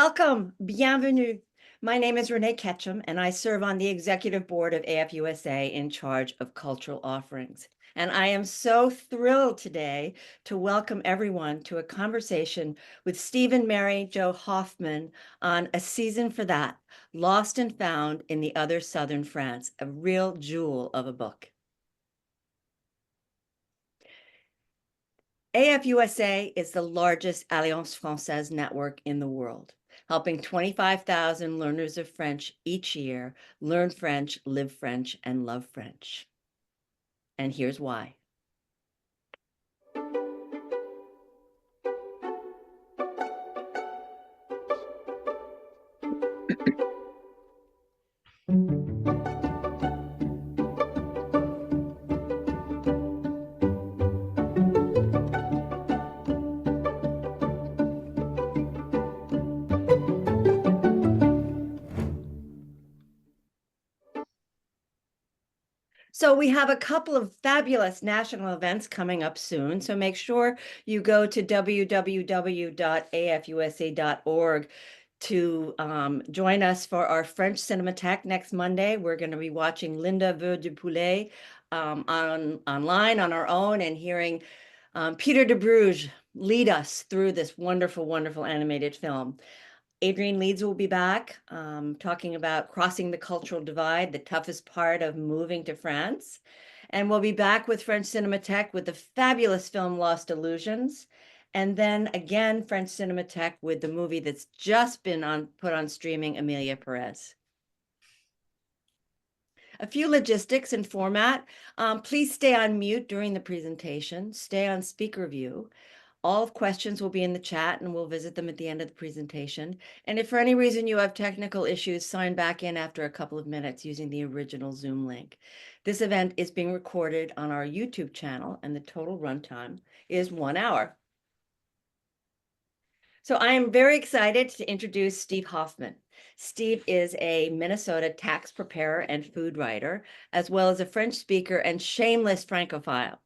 Welcome, bienvenue. My name is Renee Ketchum, and I serve on the executive board of AFUSA in charge of cultural offerings. And I am so thrilled today to welcome everyone to a conversation with Steve and Mary Jo Hoffman on A Season for That, Lost and Found in the Other Southern France, a real jewel of a book. AFUSA is the largest Alliance Française network in the world, helping 25,000 learners of French each year learn French, live French, and love French. And here's why. So we have a couple of fabulous national events coming up soon. So make sure you go to www.afusa.org to join us for our French Cinematheque next Monday. We're going to be watching Linda Veu du Poulet online on our own and hearing Peter de Bruges lead us through this wonderful, wonderful animated film. Adrienne Leeds will be back talking about crossing the cultural divide, the toughest part of moving to France. And we'll be back with French Cinematheque with the fabulous film Lost Illusions. And then again, French Cinematheque with the movie that's just been put on streaming, Amelia Perez. A few logistics and format. Please stay on mute during the presentation. Stay on speaker view. All questions will be in the chat and we'll visit them at the end of the presentation. And if for any reason you have technical issues, sign back in after a couple of minutes using the original Zoom link. This event is being recorded on our YouTube channel and the total runtime is 1 hour. So I am very excited to introduce Steve Hoffman. Steve is a Minnesota tax preparer and food writer, as well as a French speaker and shameless Francophile.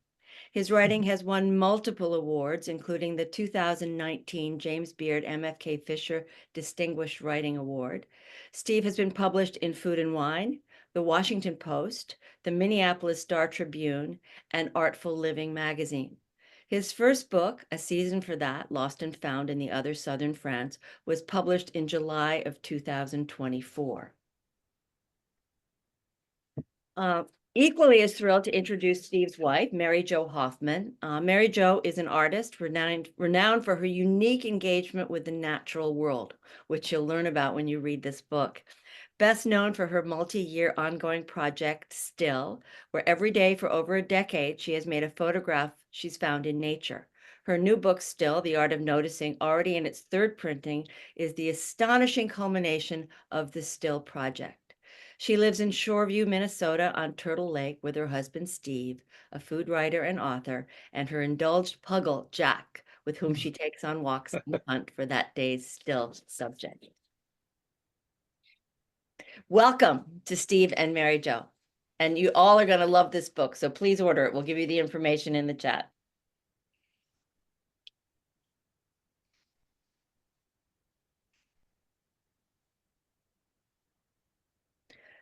His writing has won multiple awards, including the 2019 James Beard MFK Fisher Distinguished Writing Award. Steve has been published in Food and Wine, The Washington Post, the Minneapolis Star Tribune, and Artful Living magazine. His first book, A Season for That, Lost and Found in the Other Southern France, was published in July of 2024. Equally as thrilled to introduce Steve's wife, Mary Jo Hoffman. Mary Jo is an artist renowned for her unique engagement with the natural world, which you'll learn about when you read this book. Best known for her multi-year ongoing project, Still, where every day for over a decade, she has made a photograph she's found in nature. Her new book, Still, The Art of Noticing, already in its third printing, is the astonishing culmination of the Still project. She lives in Shoreview, Minnesota on Turtle Lake with her husband, Steve, a food writer and author, and her indulged puggle, Jack, with whom she takes on walks and hunt for that day's still subject. Welcome to Steve and Mary Jo. And you all are going to love this book, so please order it. We'll give you the information in the chat.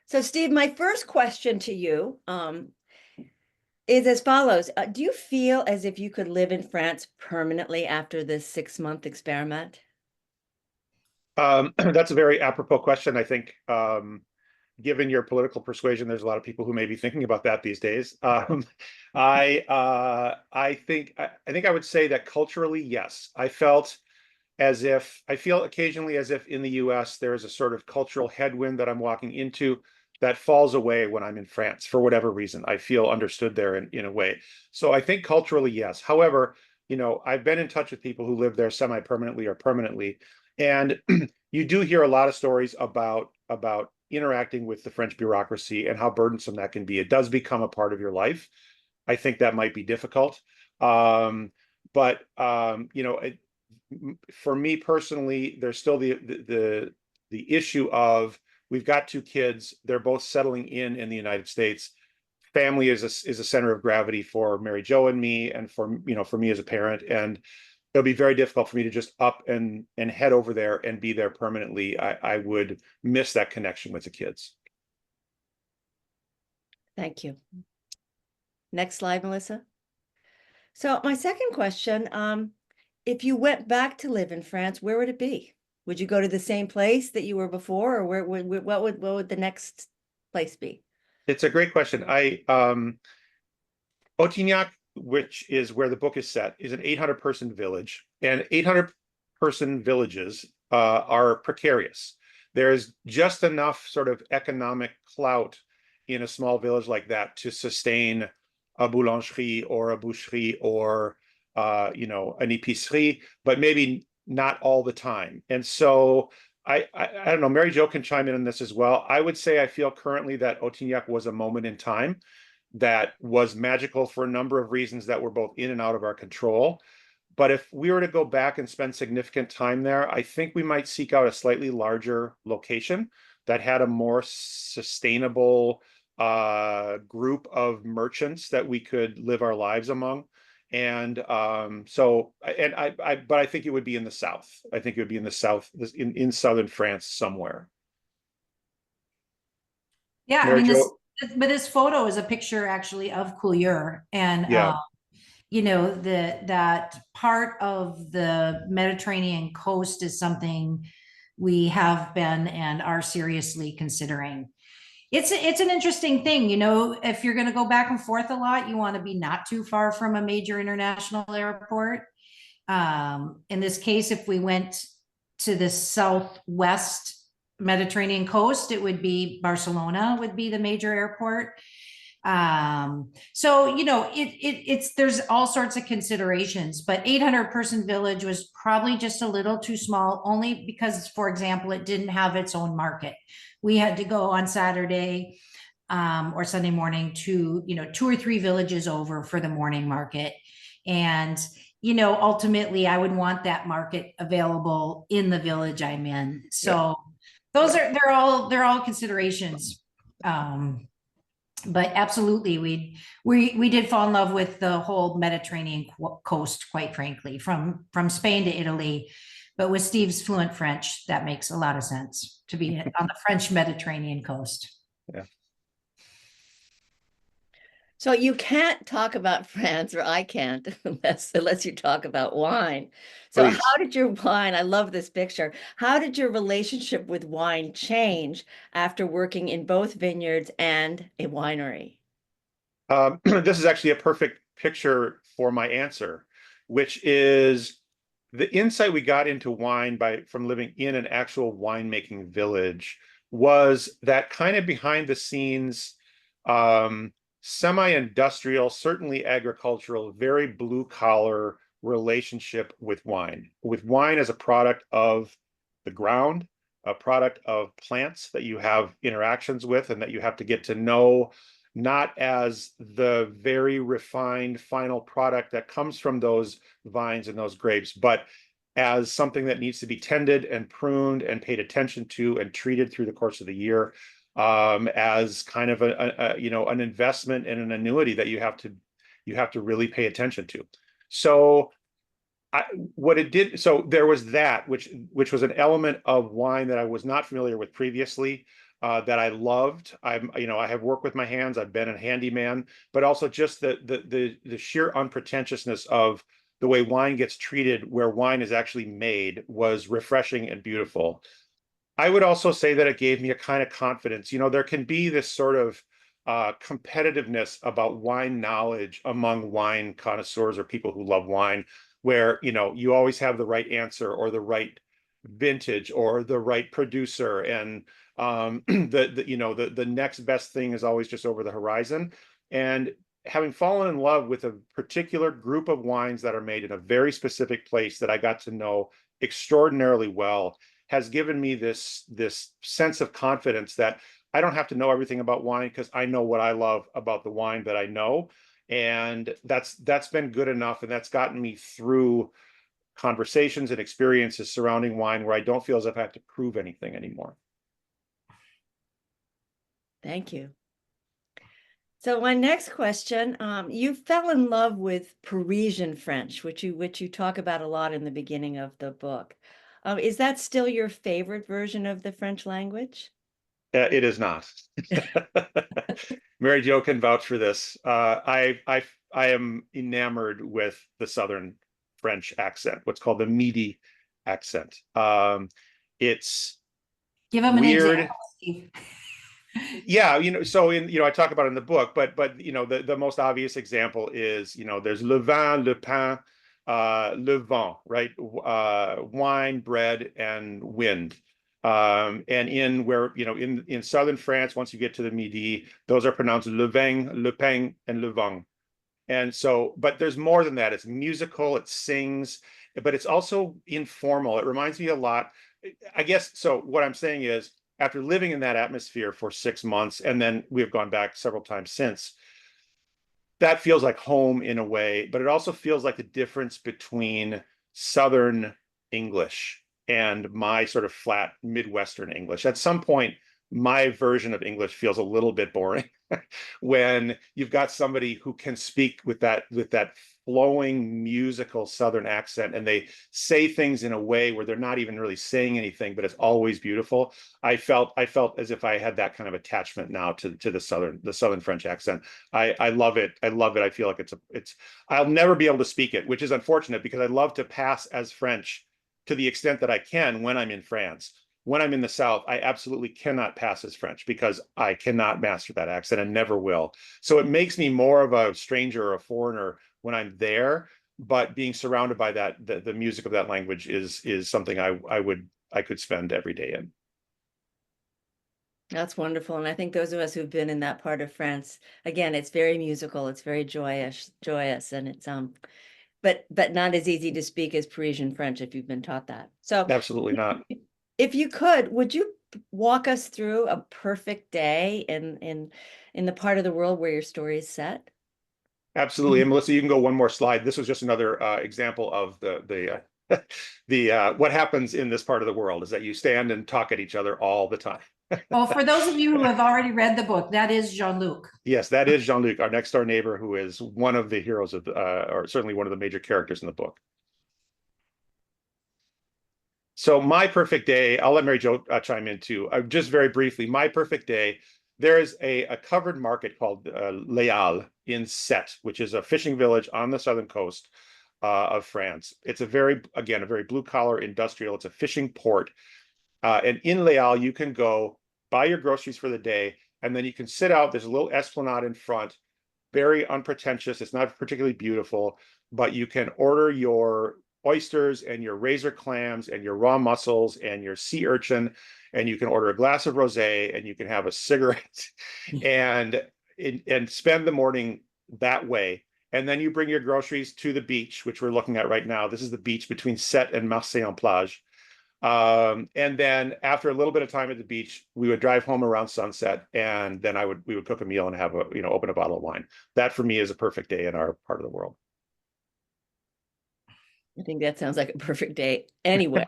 So Steve, my first question to you is as follows. Do you feel as if you could live in France permanently after this 6-month experiment? That's a very apropos question. I think, given your political persuasion, there's a lot of people who may be thinking about that these days. I think I would say that culturally, yes. I feel occasionally as if in the US there is a sort of cultural headwind that I'm walking into that falls away when I'm in France for whatever reason. I feel understood there in a way. So I think culturally, yes. However, I've been in touch with people who live there semi-permanently or permanently, and you do hear a lot of stories about interacting with the French bureaucracy and how burdensome that can be. It does become a part of your life. I think that might be difficult. But for me personally, there's still the issue of we've got 2 kids. They're both settling in the United States. Family is a center of gravity for Mary Jo and me, and for me as a parent. And it'll be very difficult for me to just up and head over there and be there permanently. I would miss that connection with the kids. Thank you. Next slide, Melissa. So my second question, if you went back to live in France, where would it be? Would you go to the same place that you were before, or what would the next place be? It's a great question. Otignac, which is where the book is set, is an 800-person village, and 800-person villages are precarious. There's just enough sort of economic clout in a small village like that to sustain a boulangerie or a boucherie or an épicerie, but maybe not all the time. And so I don't know, Mary Jo can chime in on this as well. I would say I feel currently that Otignac was a moment in time that was magical for a number of reasons that were both in and out of our control. But if we were to go back and spend significant time there, I think we might seek out a slightly larger location that had a more sustainable group of merchants that we could live our lives among. And but I think it would be in the south. I think it would be in the south, in southern France somewhere. Yeah, I Mary mean, Jo, this photo is a picture actually of Couleur, and yeah. that part of the Mediterranean coast is something we have been and are seriously considering. It's an interesting thing, if you're going to go back and forth a lot, you want to be not too far from a major international airport. In this case, if we went to the southwest Mediterranean coast, it would be Barcelona would be the major airport. So it's there's all sorts of considerations, but 800-person village was probably just a little too small, only because, for example, it didn't have its own market. We had to go on Saturday or Sunday morning to 2 or 3 villages over for the morning market. And ultimately I would want that market available in the village I'm in. So those are they're all considerations. But absolutely, we did fall in love with the whole Mediterranean coast, quite frankly, from Spain to Italy. But with Steve's fluent French, that makes a lot of sense to be on the French Mediterranean coast. Yeah. So you can't talk about France, or I can't, unless you talk about wine. So Please. how did your wine, I love this picture. How did your relationship with wine change after working in both vineyards and a winery? This is actually a perfect picture for my answer, which is the insight we got into wine from living in an actual winemaking village was that kind of behind the scenes, semi-industrial, certainly agricultural, very blue collar relationship with wine as a product of the ground, a product of plants that you have interactions with and that you have to get to know, not as the very refined final product that comes from those vines and those grapes, but as something that needs to be tended and pruned and paid attention to and treated through the course of the year, as kind of an investment and an annuity that you have to really pay attention to. So there was that, which was an element of wine that I was not familiar with previously, that I loved. I have worked with my hands. I've been a handyman, but also just the sheer unpretentiousness of the way wine gets treated, where wine is actually made, was refreshing and beautiful. I would also say that it gave me a kind of confidence. There can be this sort of competitiveness about wine knowledge among wine connoisseurs or people who love wine, where you always have the right answer or the right vintage or the right producer, and the next best thing is always just over the horizon. And having fallen in love with a particular group of wines that are made in a very specific place that I got to know extraordinarily well has given me this sense of confidence that I don't have to know everything about wine, because I know what I love about the wine that I know. And that's been good enough, and that's gotten me through conversations and experiences surrounding wine where I don't feel as if I have to prove anything anymore. Thank you. So my next question, you fell in love with Parisian French, which you talk about a lot in the beginning of the book. Is that still your favorite version of the French language? It is not. Mary Jo can vouch for this. I am enamored with the Southern French accent, what's called the Midi accent. It's Give them an weird. example, Steve. Yeah, so I talk about it in the book, but the most obvious example is, there's le vin, le pain, le vent, right? Wine, bread, and wind. And in southern France, once you get to the Midi, those are pronounced le vin, le pain, and le vent. And so, but there's more than that. It's musical, it sings, but it's also informal. It reminds me a lot, I guess. So what I'm saying is, after living in that atmosphere for 6 months, and then we've gone back several times since, that feels like home in a way, but it also feels like the difference between Southern English and my sort of flat Midwestern English. At some point, my version of English feels a little bit boring when you've got somebody who can speak with that flowing musical Southern accent, and they say things in a way where they're not even really saying anything, but it's always beautiful. I felt as if I had that kind of attachment now to the Southern French accent. I love it. I love it. I feel like I'll never be able to speak it, which is unfortunate because I love to pass as French to the extent that I can when I'm in France. When I'm in the South, I absolutely cannot pass as French because I cannot master that accent and never will. So it makes me more of a stranger or a foreigner when I'm there. But being surrounded by the music of that language is something I could spend every day in. That's wonderful. And I think those of us who've been in that part of France, again, it's very musical, it's very joyous, and it's but not as easy to speak as Parisian French if you've been taught that. So Absolutely not. if you could, would you walk us through a perfect day in the part of the world where your story is set? Absolutely. And Melissa, you can go one more slide. This was just another example of the what happens in this part of the world is that you stand and talk at each other all the time. Well, for those of you who have already read the book, that is Jean-Luc. Yes, that is Jean-Luc, our next door neighbor, who is one of the heroes of, or certainly one of the major characters in the book. So my perfect day, I'll let Mary Jo chime in too. Just very briefly, my perfect day, there is a covered market called Les Halles in Sète, which is a fishing village on the southern coast of France. It's a very blue collar industrial. It's a fishing port. And in Les Halles, you can go buy your groceries for the day, and then you can sit out. There's a little esplanade in front, very unpretentious. It's not particularly beautiful, but you can order your oysters and your razor clams and your raw mussels and your sea urchin, and you can order a glass of rosé and you can have a cigarette and spend the morning that way. And then you bring your groceries to the beach, which we're looking at right now. This is the beach between Sète and Marseille-en-Plage. And then after a little bit of time at the beach, we would drive home around sunset, and then we would cook a meal and have open a bottle of wine. That for me is a perfect day in our part of the world. I think that sounds like a perfect day anyway.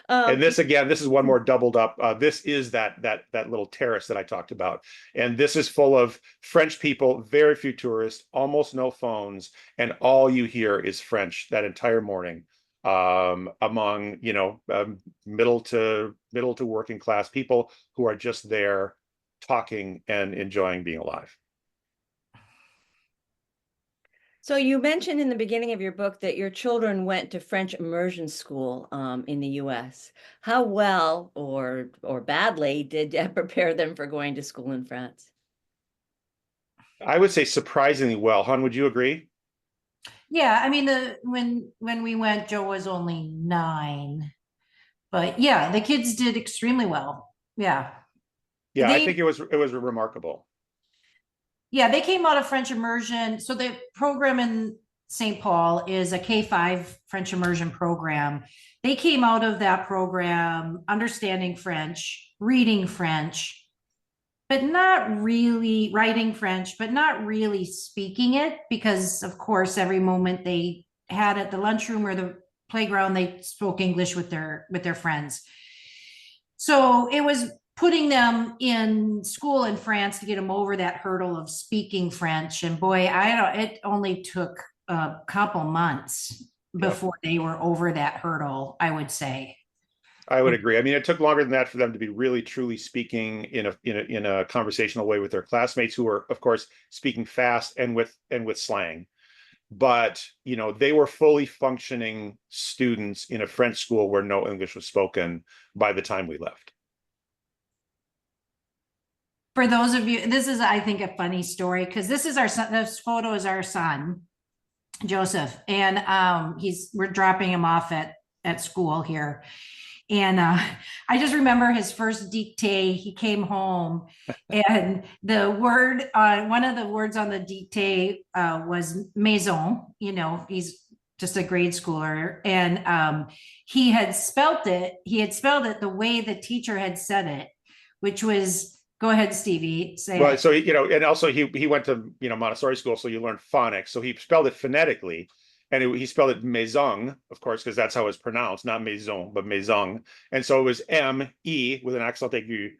And this is one more doubled up. This is that little terrace that I talked about, and this is full of French people, very few tourists, almost no phones, and all you hear is French that entire morning. Among middle to working class people who are just there talking and enjoying being alive. So you mentioned in the beginning of your book that your children went to French immersion school in the US. How well or badly did that prepare them for going to school in France? I would say surprisingly well. Hun, would you agree? Yeah, I mean, when we went, Joe was only 9, but yeah, the kids did extremely well. Yeah. Yeah, I think it was remarkable. Yeah, they came out of French immersion. So the program in St. Paul is a K-5 French immersion program. They came out of that program understanding French, reading French, but not really writing French, but not really speaking it, because of course, every moment they had at the lunchroom or the playground, they spoke English with their friends. So it was putting them in school in France to get them over that hurdle of speaking French. And boy, it only took a couple months before they were over that hurdle, I would say. I would agree. I mean, it took longer than that for them to be really truly speaking in a conversational way with their classmates, who were, of course, speaking fast and with slang. But they were fully functioning students in a French school where no English was spoken by the time we left. For those of you, this is, I think, a funny story, because this is our son. This photo is our son, Joseph, and we're dropping him off at school here. And I just remember his first dictee. He came home, and one of the words on the dictee was maison. He's just a grade schooler, and he had spelled it the way the teacher had said it, which was, go ahead, Stevie, say Well, it. so and also he went to Montessori school, so you learn phonics. So he spelled it phonetically. And he spelled it maison, of course, because that's how it's pronounced, not maison, but maison. And so it was M-E with an accent aigu,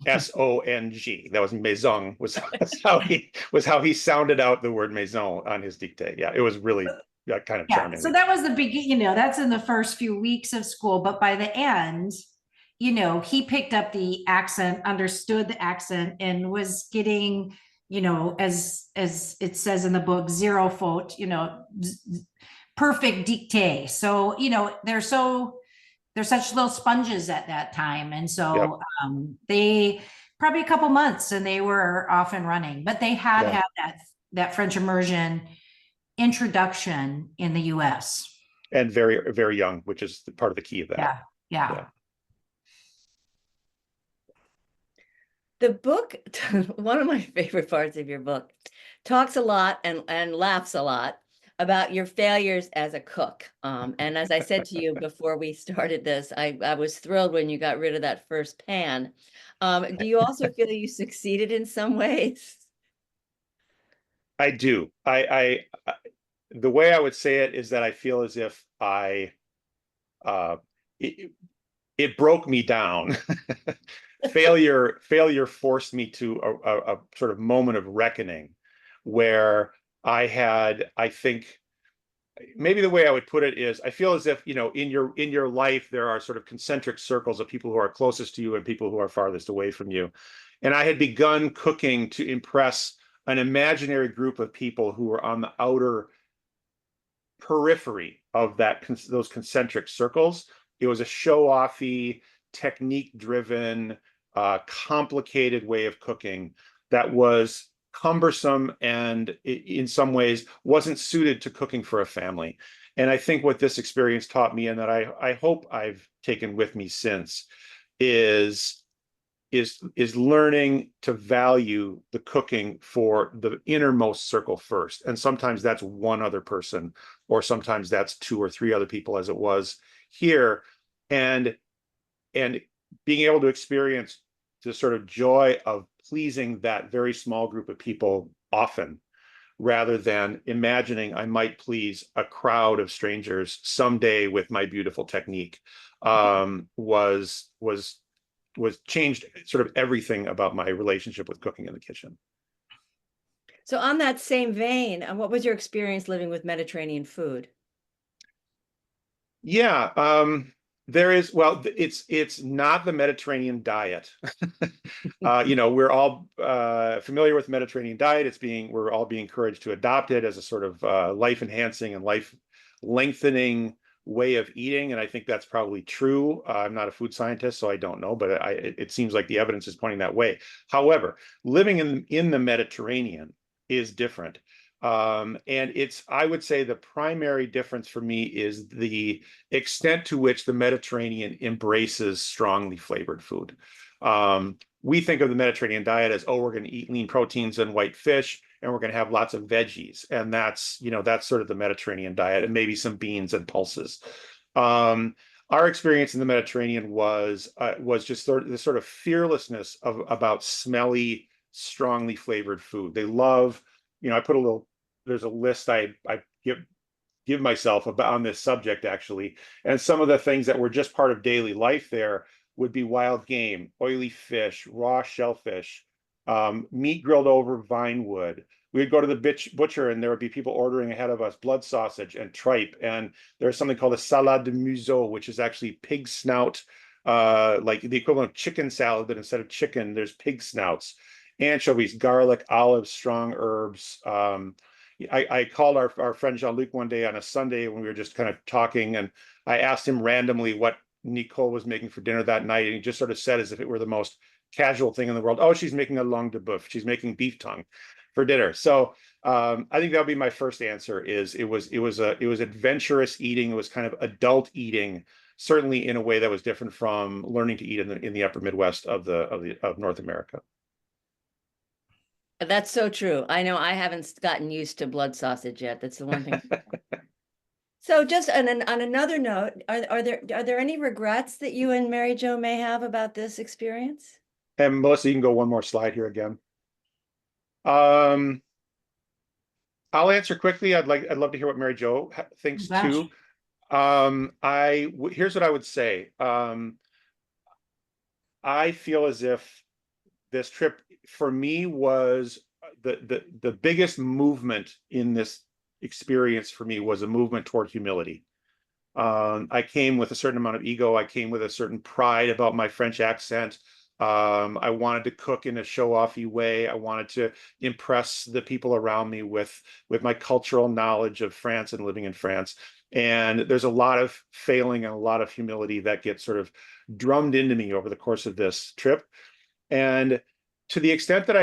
S-O-N-G. That was maison, was how he sounded out the word maison on his dictée. Yeah, it was really kind of charming. So that was the beginning, that's in the first few weeks of school. But by the end, he picked up the accent, understood the accent, and was getting, as it says in the book, zero faute, perfect dictée. So, they're such little sponges at that time. And so they probably a couple months and they were off and running, but they had that French immersion introduction in the US. And very, very young, which is part of the key of that. Yeah. The book, one of my favorite parts of your book, talks a lot and laughs a lot about your failures as a cook. And as I said to you before we started this, I was thrilled when you got rid of that first pan. Do you also feel you succeeded in some ways? I do. The way I would say it is that I feel as if it broke me down. Failure forced me to a sort of moment of reckoning where I think maybe the way I would put it is, I feel as if, in your life, there are sort of concentric circles of people who are closest to you and people who are farthest away from you. And I had begun cooking to impress an imaginary group of people who were on the outer periphery of those concentric circles. It was a show-offy, technique-driven, complicated way of cooking that was cumbersome and in some ways wasn't suited to cooking for a family. And I think what this experience taught me, and that I hope I've taken with me since, is learning to value the cooking for the innermost circle first. And sometimes that's one other person, or sometimes that's 2 or 3 other people, as it was here. And being able to experience the sort of joy of pleasing that very small group of people often, rather than imagining I might please a crowd of strangers someday with my beautiful technique, was changed sort of everything about my relationship with cooking in the kitchen. So on that same vein, what was your experience living with Mediterranean food? Yeah, it's not the Mediterranean diet. We're all familiar with the Mediterranean diet. We're all being encouraged to adopt it as a sort of life enhancing and life lengthening way of eating. And I think that's probably true. I'm not a food scientist, so I don't know, but it seems like the evidence is pointing that way. However, living in the Mediterranean is different. And I would say the primary difference for me is the extent to which the Mediterranean embraces strongly flavored food. We think of the Mediterranean diet as, we're going to eat lean proteins and white fish, and we're going to have lots of veggies. And that's sort of the Mediterranean diet, and maybe some beans and pulses. Our experience in the Mediterranean was just the sort of fearlessness about smelly, strongly flavored food. They love, there's a list I give myself about on this subject, actually. And some of the things that were just part of daily life there would be wild game, oily fish, raw shellfish, meat grilled over vine wood. We'd go to the butcher and there would be people ordering ahead of us blood sausage and tripe. And there's something called a salade de museau, which is actually pig snout, like the equivalent of chicken salad, but instead of chicken, there's pig snouts, anchovies, garlic, olives, strong herbs. I called our friend Jean-Luc one day on a Sunday when we were just kind of talking, and I asked him randomly what Nicole was making for dinner that night, and he just sort of said as if it were the most casual thing in the world, oh, she's making a langue de boeuf, she's making beef tongue for dinner. So I think that would be my first answer. Is it was adventurous eating. It was kind of adult eating, certainly in a way that was different from learning to eat in the upper Midwest of North America. That's so true. I know I haven't gotten used to blood sausage yet. That's the one thing. So just on another note, are there any regrets that you and Mary Jo may have about this experience? And Melissa, you can go one more slide here again. I'll answer quickly. I'd love to hear what Mary Jo thinks too. Here's what I would say. I feel as if this trip for me was the biggest movement in this experience for me was a movement toward humility. I came with a certain amount of ego. I came with a certain pride about my French accent. I wanted to cook in a show-offy way. I wanted to impress the people around me with my cultural knowledge of France and living in France. And there's a lot of failing and a lot of humility that gets sort of drummed into me over the course of this trip. And to the extent that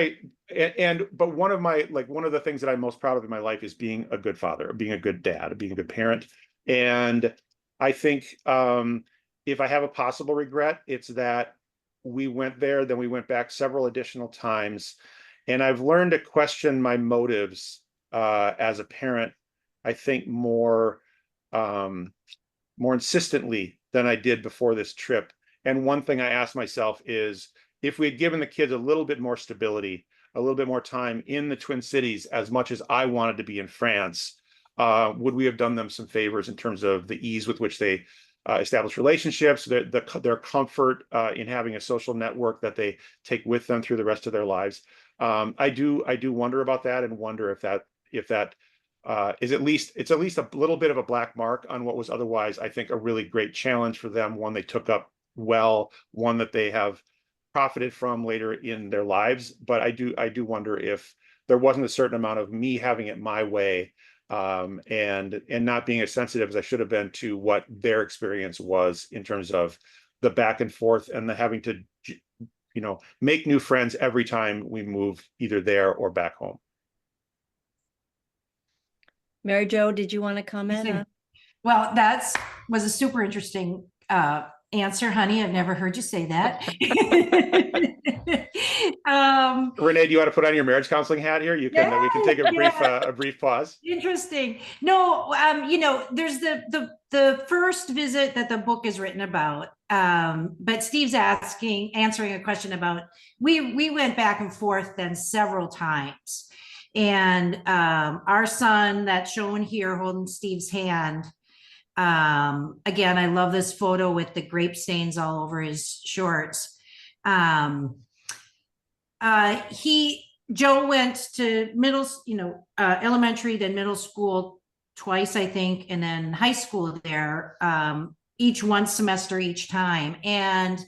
but one of the things that I'm most proud of in my life is being a good father, being a good dad, being a good parent. And I think if I have a possible regret, it's that we went there, then we went back several additional times. And I've learned to question my motives as a parent, I think more insistently than I did before this trip. And one thing I asked myself is, if we had given the kids a little bit more stability, a little bit more time in the Twin Cities, as much as I wanted to be in France, would we have done them some favors in terms of the ease with which they establish relationships, their comfort in having a social network that they take with them through the rest of their lives? I do wonder about that, and wonder if that is at least a little bit of a black mark on what was otherwise, I think, a really great challenge for them, one they took up well, one that they have profited from later in their lives. But I do wonder if there wasn't a certain amount of me having it my way, and not being as sensitive as I should have been to what their experience was in terms of the back and forth and the having to, make new friends every time we move either there or back home. Mary Jo, did you want to comment on? Well, was a super interesting answer, honey. I've never heard you say that. Renee, do you want to put on your marriage counseling hat here? We can take a brief pause. Interesting. No, there's the first visit that the book is written about. But Steve's answering a question about, we went back and forth then several times. And our son that's shown here holding Steve's hand, again, I love this photo with the grape stains all over his shorts. Joe went to elementary, then middle school twice, I think, and then high school there, each one semester each time. And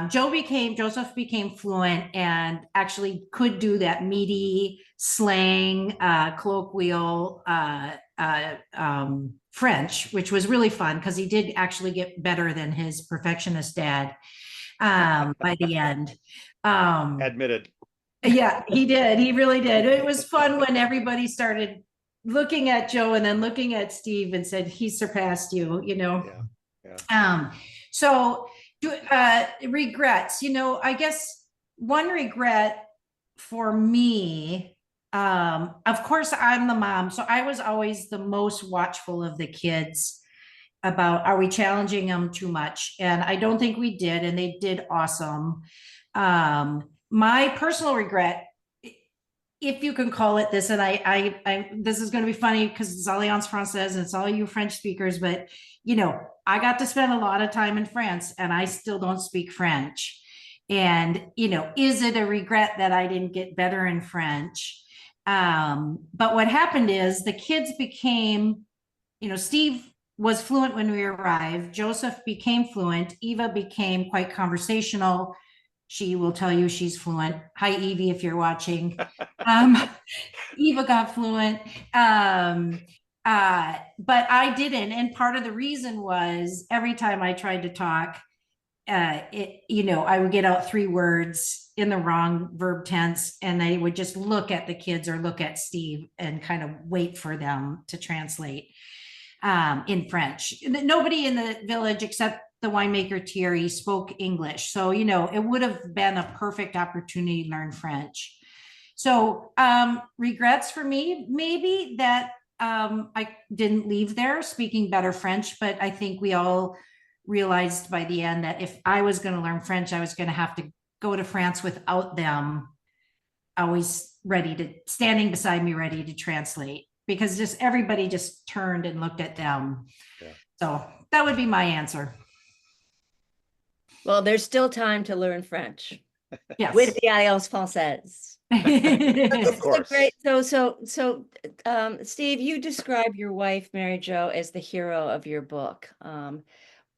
Joseph became fluent and actually could do that meaty slang, colloquial French, which was really fun because he did actually get better than his perfectionist dad by the end. Admitted. Yeah, he did. He really did. It was fun when everybody started looking at Joe and then looking at Steve and said, he surpassed you, Yeah. So regrets, I guess one regret for me, of course, I'm the mom, so I was always the most watchful of the kids about, are we challenging them too much? And I don't think we did, and they did awesome. My personal regret, if you can call it this, and I this is going to be funny because it's Alliance Française and it's all you French speakers, but I got to spend a lot of time in France and I still don't speak French. And, is it a regret that I didn't get better in French? But what happened is the kids became, Steve was fluent when we arrived. Joseph became fluent. Eva became quite conversational. She will tell you she's fluent. Hi, Evie, if you're watching. Eva got fluent. But I didn't. And part of the reason was every time I tried to talk, I would get out 3 words in the wrong verb tense, and they would just look at the kids or look at Steve and kind of wait for them to translate in French. Nobody in the village except the winemaker Thierry spoke English. So, it would have been a perfect opportunity to learn French. So regrets for me, maybe that I didn't leave there speaking better French, but I think we all realized by the end that if I was going to learn French, I was going to have to go to France without them always standing beside me, ready to translate, because just everybody just turned and looked at them. Yeah. So that would be my answer. Well, there's still time to learn French Yes. with the Alliance Française. Of course. Great. So, Steve, you describe your wife, Mary Jo, as the hero of your book.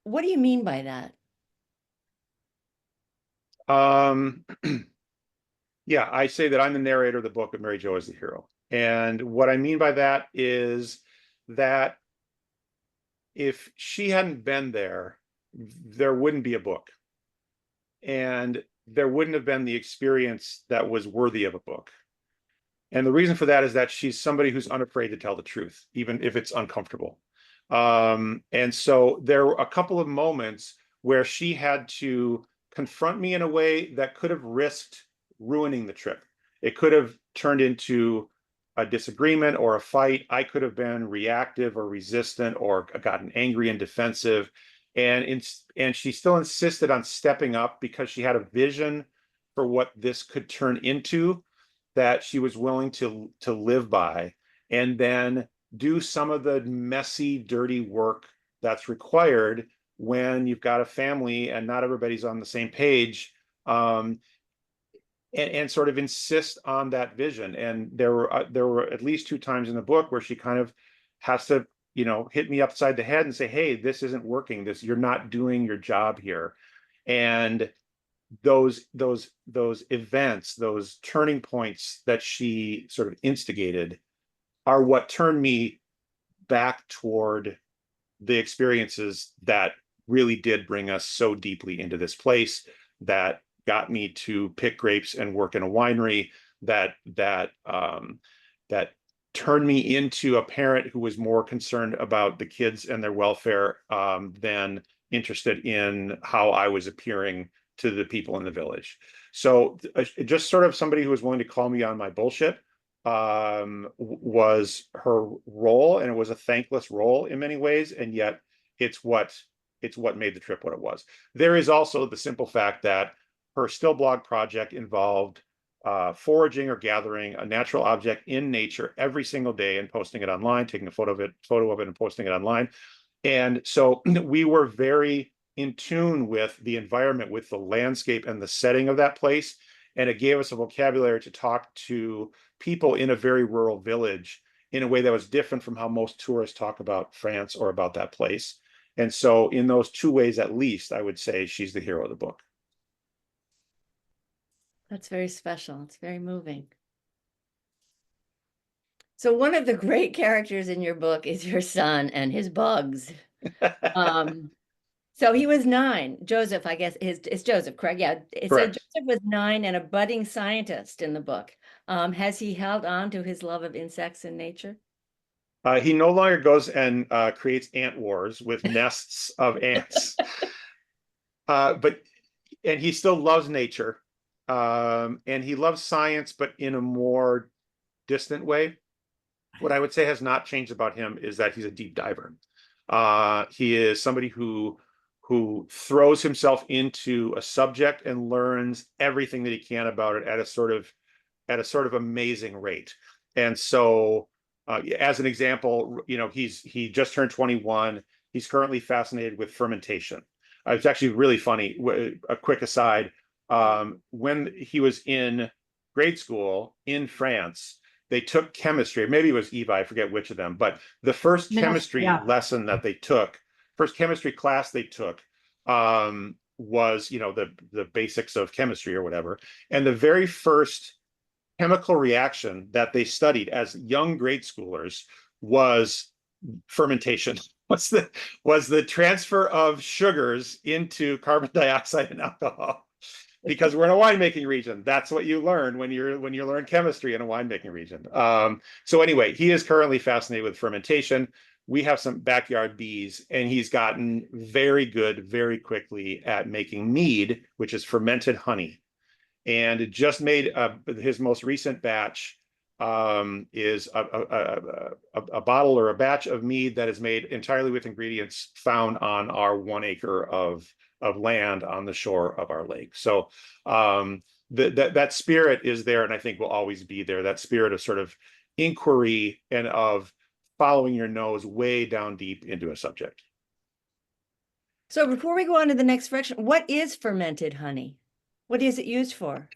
What do you mean by that? Yeah, I say that I'm the narrator of the book, but Mary Jo is the hero. And what I mean by that is that if she hadn't been there, there wouldn't be a book. And there wouldn't have been the experience that was worthy of a book. And the reason for that is that she's somebody who's unafraid to tell the truth, even if it's uncomfortable. And so there were a couple of moments where she had to confront me in a way that could have risked ruining the trip. It could have turned into a disagreement or a fight. I could have been reactive or resistant or gotten angry and defensive. And she still insisted on stepping up because she had a vision for what this could turn into, that she was willing to live by, and then do some of the messy, dirty work that's required when you've got a family and not everybody's on the same page, and sort of insist on that vision. And there were at least 2 times in the book where she kind of has to, hit me upside the head and say, hey, this isn't working. You're not doing your job here. And those events, those turning points that she sort of instigated are what turned me back toward the experiences that really did bring us so deeply into this place, that got me to pick grapes and work in a winery, that turned me into a parent who was more concerned about the kids and their welfare than interested in how I was appearing to the people in the village. So just sort of somebody who was willing to call me on my bullshit was her role, and it was a thankless role in many ways, and yet it's what made the trip what it was. There is also the simple fact that her still blog project involved foraging or gathering a natural object in nature every single day and posting it online, taking a photo of it and posting it online. And so we were very in tune with the environment, with the landscape and the setting of that place. And it gave us a vocabulary to talk to people in a very rural village in a way that was different from how most tourists talk about France or about that place. And so in those 2 ways, at least, I would say she's the hero of the book. That's very special. It's very moving. So one of the great characters in your book is your son and his bugs. So he was 9. Joseph, I guess, it's Joseph, correct? Yeah. So Joseph was 9 and a budding scientist in the book. Has he held on to his love of insects and nature? He no longer goes and creates ant wars with nests of ants. And he still loves nature. And he loves science, but in a more distant way. What I would say has not changed about him is that he's a deep diver. He is somebody who throws himself into a subject and learns everything that he can about it at a sort of amazing rate. And so, as an example, he just turned 21. he's currently fascinated with fermentation. It's actually really funny. A quick aside, when he was in grade school in France, they took chemistry. Maybe it was Eva, I forget which of them, but the first chemistry lesson that they took, first chemistry class they took, was, you know, the basics of chemistry or whatever. And the very first chemical reaction that they studied as young grade schoolers was fermentation. Was the transfer of sugars into carbon dioxide and alcohol. Because we're in a winemaking region. That's what you learn when you learn chemistry in a winemaking region. So anyway, he is currently fascinated with fermentation. We have some backyard bees, and he's gotten very good very quickly at making mead, which is fermented honey. And it just made his most recent batch is a bottle or a batch of mead that is made entirely with ingredients found on our 1 acre of land on the shore of our lake. So that spirit is there, and I think will always be there. That spirit of sort of inquiry and of following your nose way down deep into a subject. So before we go on to the next fraction, what is fermented honey? What is it used for?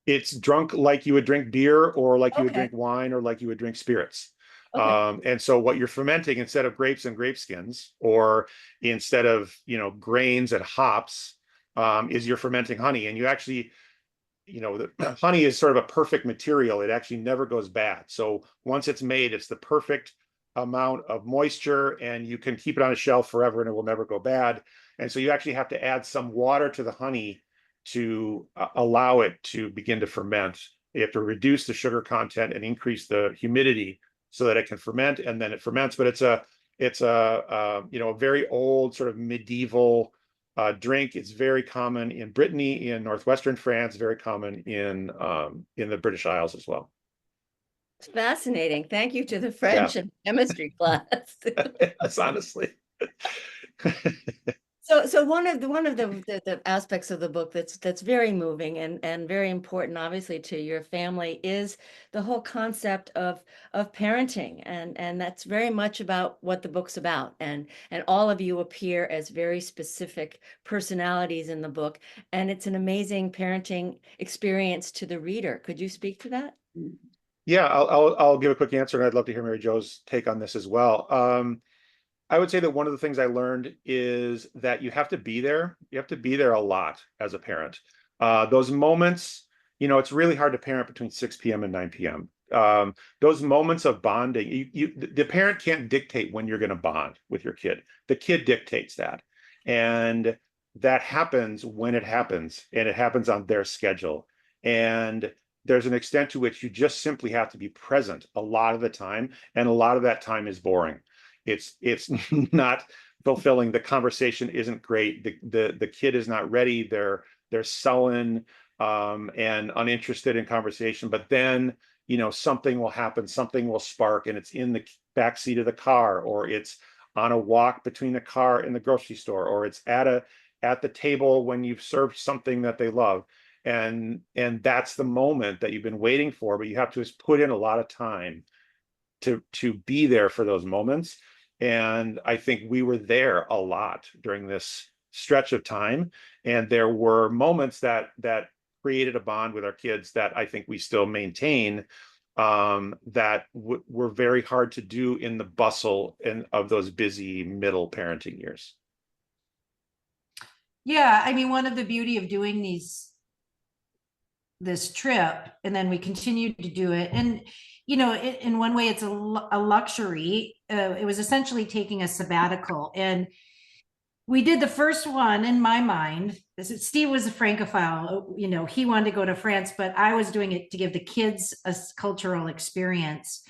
It's drunk like you would drink beer, or like you would Okay. drink wine, or like you would drink spirits. Okay. And so what you're fermenting, instead of grapes and grape skins, or instead of, you know, grains and hops, is you're fermenting honey. And you actually, you know, the honey is sort of a perfect material. It actually never goes bad. So once it's made, it's the perfect amount of moisture, and you can keep it on a shelf forever and it will never go bad. And so you actually have to add some water to the honey to allow it to begin to ferment. You have to reduce the sugar content and increase the humidity so that it can ferment, and then it ferments. But it's a you know, a very old sort of medieval drink. It's very common in Brittany, in northwestern France, very common in the British Isles as well. It's fascinating. Thank you to the French and chemistry class. Yes, honestly. So one of the aspects of the book that's very moving and very important, obviously, to your family is the whole concept of parenting, and that's very much about what the book's about. And all of you appear as very specific personalities in the book, and it's an amazing parenting experience to the reader. Could you speak to that? Yeah, I'll give a quick answer, and I'd love to hear Mary Jo's take on this as well. I would say that one of the things I learned is that you have to be there. You have to be there a lot as a parent. Those moments, you know, it's really hard to parent between 6 p.m. and 9 p.m. Those moments of bonding, the parent can't dictate when you're going to bond with your kid. The kid dictates that. And that happens when it happens, and it happens on their schedule. And there's an extent to which you just simply have to be present a lot of the time, and a lot of that time is boring. It's not fulfilling. The conversation isn't great. The kid is not ready. They're sullen and uninterested in conversation. But then, you know, something will happen, something will spark, and it's in the back seat of the car, or it's on a walk between the car and the grocery store, or it's at the table when you've served something that they love. And that's the moment that you've been waiting for, but you have to just put in a lot of time to be there for those moments. And I think we were there a lot during this stretch of time, and there were moments that created a bond with our kids that I think we still maintain, that were very hard to do in the bustle of those busy middle parenting years. Yeah, I mean, one of the beauty of doing this trip, and then we continued to do it, and you know, in one way it's a luxury. It was essentially taking a sabbatical, and we did the first one, in my mind, Steve was a Francophile, you know, he wanted to go to France, but I was doing it to give the kids a cultural experience.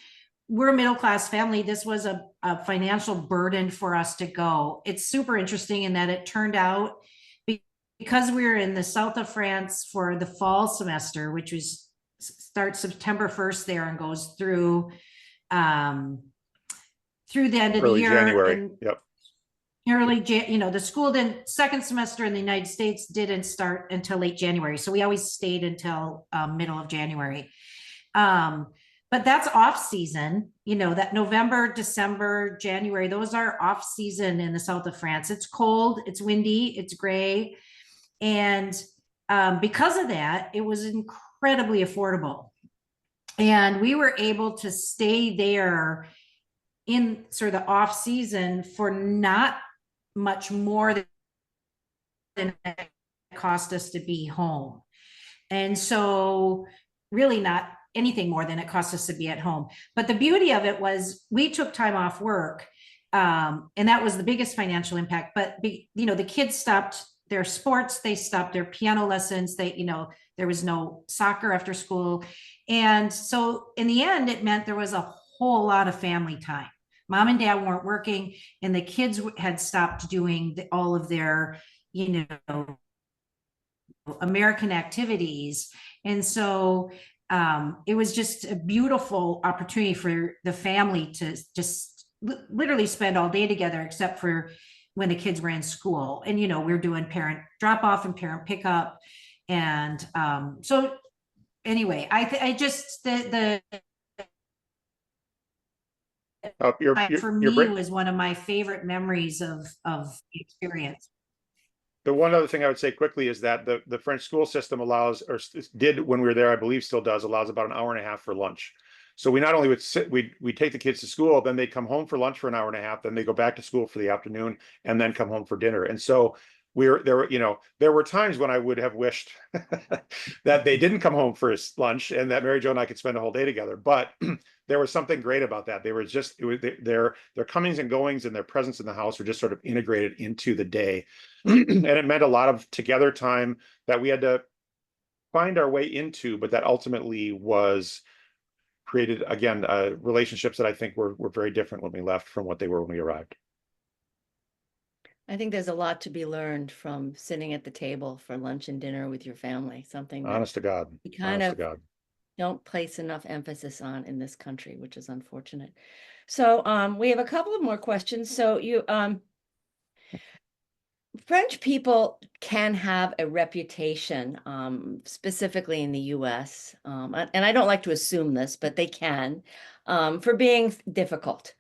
We're a middle-class family. This was a financial burden for us to go. It's super interesting in that it turned out, because we were in the south of France for the fall semester, which starts September 1st there and goes through the end of Early the year. January. Yep. You know, the school second semester in the United States didn't start until late January. So we always stayed until middle of January. but that's off season, that November, December, January, those are off season in the south of France. It's cold, it's windy, it's gray. And because of that, it was incredibly affordable. And we were able to stay there in sort of the off season for not much more than it cost us to be home. And so really not anything more than it cost us to be at home. But the beauty of it was we took time off work. And that was the biggest financial impact. But, the kids stopped their sports, they stopped their piano lessons, there was no soccer after school. And so in the end, it meant there was a whole lot of family time. Mom and dad weren't working, and the kids had stopped doing all of their, American activities. And so it was just a beautiful opportunity for the family to just literally spend all day together, except for when the kids were in school. And, we're doing parent drop off and parent pickup. And so anyway, I just, for me, was one of my favorite memories of the experience. The one other thing I would say quickly is that the French school system allows, or did when we were there, I believe still does, allows about an hour and a half for lunch. So we not only would we'd take the kids to school, then they'd come home for lunch for an hour and a half, then they go back to school for the afternoon, and then come home for dinner. And so there were times when I would have wished that they didn't come home for lunch and that Mary Jo and I could spend a whole day together. But there was something great about that. They were just their comings and goings and their presence in the house were just sort of integrated into the day. And it meant a lot of together time that we had to find our way into, but that ultimately was created, again, relationships that I think were very different when we left from what they were when we arrived. I think there's a lot to be learned from sitting at the table for lunch and dinner with your family, something that Honest to God. we kind of don't place enough emphasis on in this country, which is unfortunate. So we have a couple of more questions. So French people can have a reputation, specifically in the US, and I don't like to assume this, but they can, for being difficult.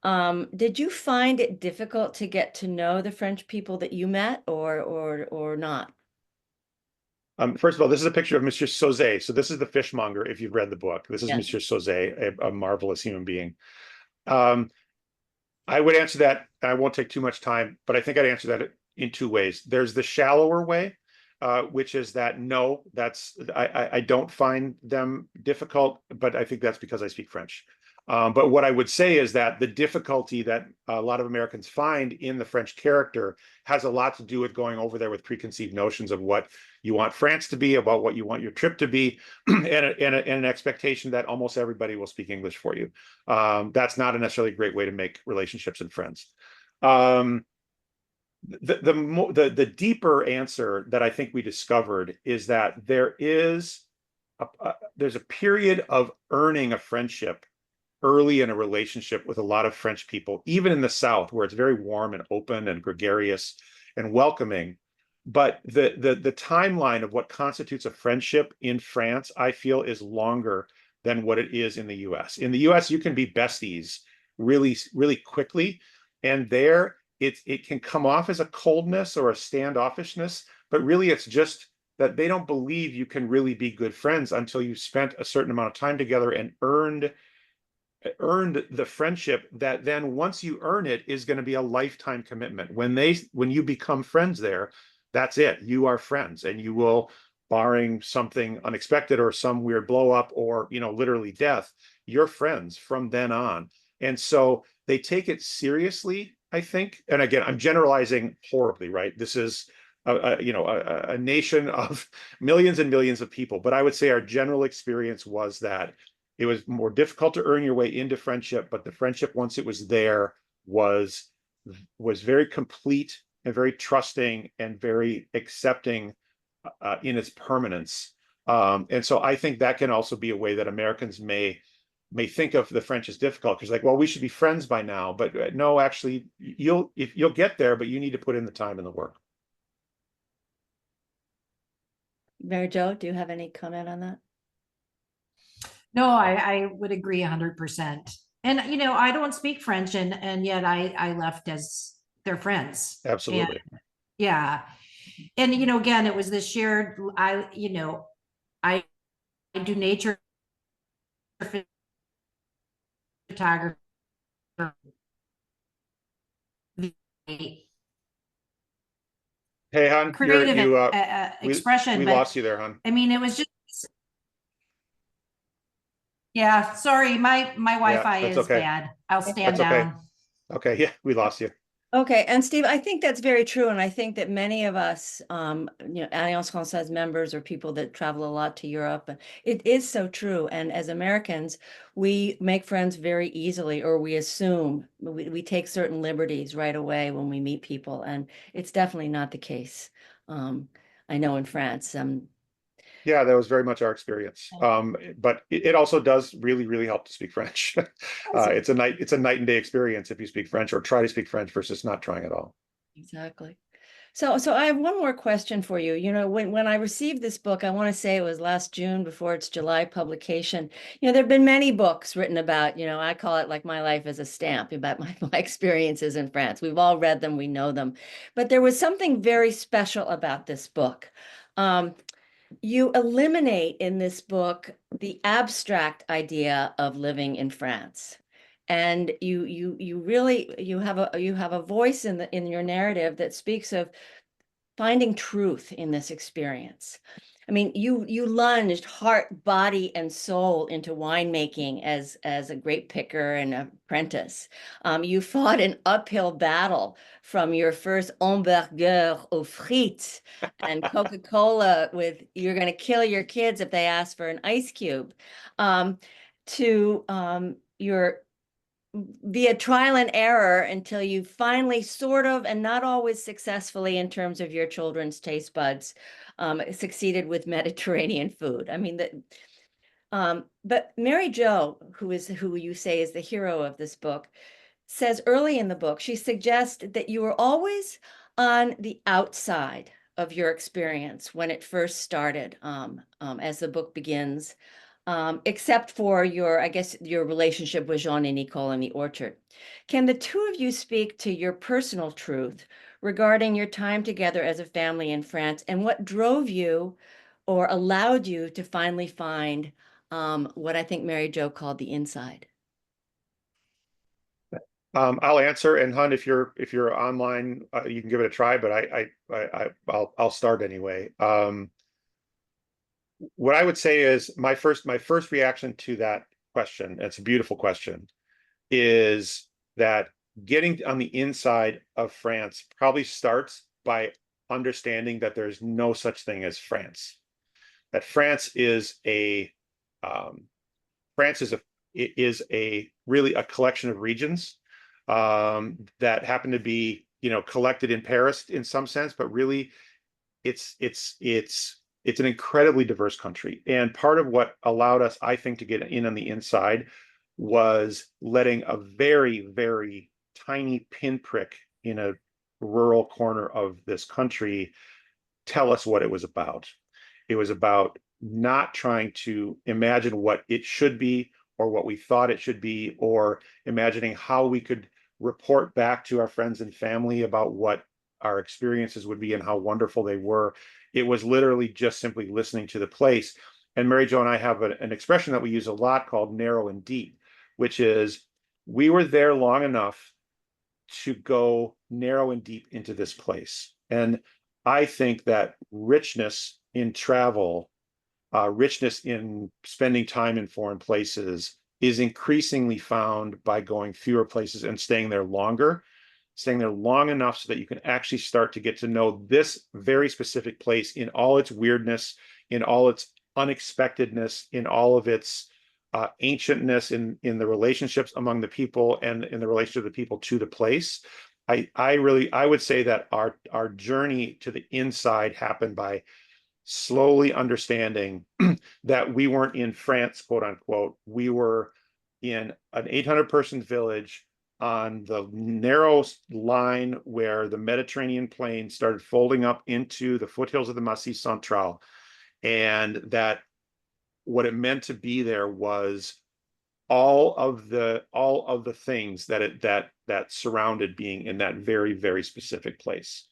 Did you find it difficult to get to know the French people that you met, or not? First of all, this is a picture of Monsieur Sauzet. So this is the fishmonger, if you've read the book. This is Yes. Monsieur Sauzet, a marvelous human being. I would answer that. I won't take too much time, but I think I'd answer that in two ways. There's the shallower way, which is that no, I don't find them difficult, but I think that's because I speak French. But what I would say is that the difficulty that a lot of Americans find in the French character has a lot to do with going over there with preconceived notions of what you want France to be, about what you want your trip to be, and an expectation that almost everybody will speak English for you. That's not a necessarily great way to make relationships and friends. The deeper answer that I think we discovered is that there's a period of earning a friendship early in a relationship with a lot of French people, even in the South, where it's very warm and open and gregarious and welcoming. But the timeline of what constitutes a friendship in France, I feel, is longer than what it is in the US. In the US, you can be besties really, really quickly. And there, it can come off as a coldness or a standoffishness, but really it's just that they don't believe you can really be good friends until you've spent a certain amount of time together and earned the friendship that then once you earn it is going to be a lifetime commitment. When you become friends there, that's it. You are friends, and you will, barring something unexpected or some weird blow up or literally death, you're friends from then on. And so they take it seriously, I think. And again, I'm generalizing horribly, right? This is a nation of millions and millions of people, but I would say our general experience was that it was more difficult to earn your way into friendship, but the friendship, once it was there, was very complete and very trusting and very accepting in its permanence. And so I think that can also be a way that Americans may think of the French as difficult, because like, well, we should be friends by now, but no, actually, you'll get there, but you need to put in the time and the work. Mary Jo, do you have any comment on that? No, I would agree 100%. And I don't speak French, and yet I left as their friends. And Absolutely. yeah. And again, it was this shared, I do nature photography, Hey, hon, creative we expression, but lost you there, hon. I mean, it was just, yeah, sorry, my Yeah, Wi-Fi that's is okay. bad. I'll stand That's okay. down. Okay, yeah, we lost you. Okay, and Steve, I think that's very true, and I think that many of us, Alliance Française members or people that travel a lot to Europe, it is so true. And as Americans, we make friends very easily, or we assume we take certain liberties right away when we meet people, and it's definitely not the case. Um, I know in France, Yeah, that was very much our experience. But it also does really, really help to speak French. It's a night and day experience if you speak French or try to speak French versus not trying at all. exactly. So I have one more question for you. When I received this book, I want to say it was last June before its July publication. There have been many books written about, I call it like my life as a stamp about my experiences in France. We've all read them, we know them. But there was something very special about this book. Um, you eliminate in this book the abstract idea of living in France. And you really you have a voice in your narrative that speaks of finding truth in this experience. I mean, you lunged heart, body, and soul into winemaking as a grape picker and apprentice. You fought an uphill battle from your first hamburger aux frites and Coca-Cola with you're going to kill your kids if they ask for an ice cube, to your via trial and error until you finally sort of, and not always successfully in terms of your children's taste buds, succeeded with Mediterranean food. I mean, but Mary Jo, who you say is the hero of this book, says early in the book, she suggests that you were always on the outside of your experience when it first started, as the book begins, except for I guess, your relationship with Jean and Nicole in the orchard. Can the two of you speak to your personal truth regarding your time together as a family in France and what drove you or allowed you to finally find what I think Mary Jo called the inside? I'll answer, and Hun, if you're online, you can give it a try. But I'll start anyway. What I would say is my first reaction to that question. It's a beautiful question. Is that getting on the inside of France probably starts by understanding that there's no such thing as France. That um, France is a really a collection of regions that happen to be collected in Paris in some sense, but really it's an incredibly diverse country. And part of what allowed us, I think, to get in on the inside was letting a very, very tiny pinprick in a rural corner of this country tell us what it was about. It was about not trying to imagine what it should be or what we thought it should be, or imagining how we could report back to our friends and family about what our experiences would be and how wonderful they were. It was literally just simply listening to the place. And Mary Jo and I have an expression that we use a lot called narrow and deep, which is we were there long enough to go narrow and deep into this place. And I think that richness in travel, richness in spending time in foreign places is increasingly found by going fewer places and staying there long enough so that you can actually start to get to know this very specific place in all its weirdness, in all its unexpectedness, in all of its ancientness, in the relationships among the people and in the relationship of the people to the place. I would say that our journey to the inside happened by slowly understanding that we weren't in France, quote unquote. We were in an 800-person village on the narrow line where the Mediterranean plain started folding up into the foothills of the Massif Central, and that what it meant to be there was all of the things that surrounded being in that very, very specific place.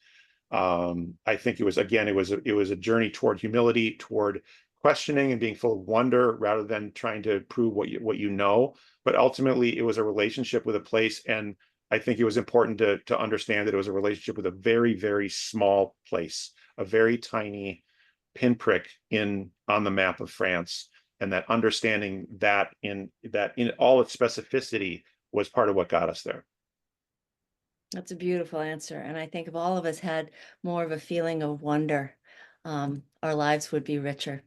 I think it was, again, it was a journey toward humility, toward questioning and being full of wonder rather than trying to prove what you know. But ultimately, it was a relationship with a place, and I think it was important to understand that it was a relationship with a very, very small place, a very tiny pinprick on the map of France, and that understanding that in all its specificity was part of what got us there. That's a beautiful answer. And I think if all of us had more of a feeling of wonder, our lives would be richer.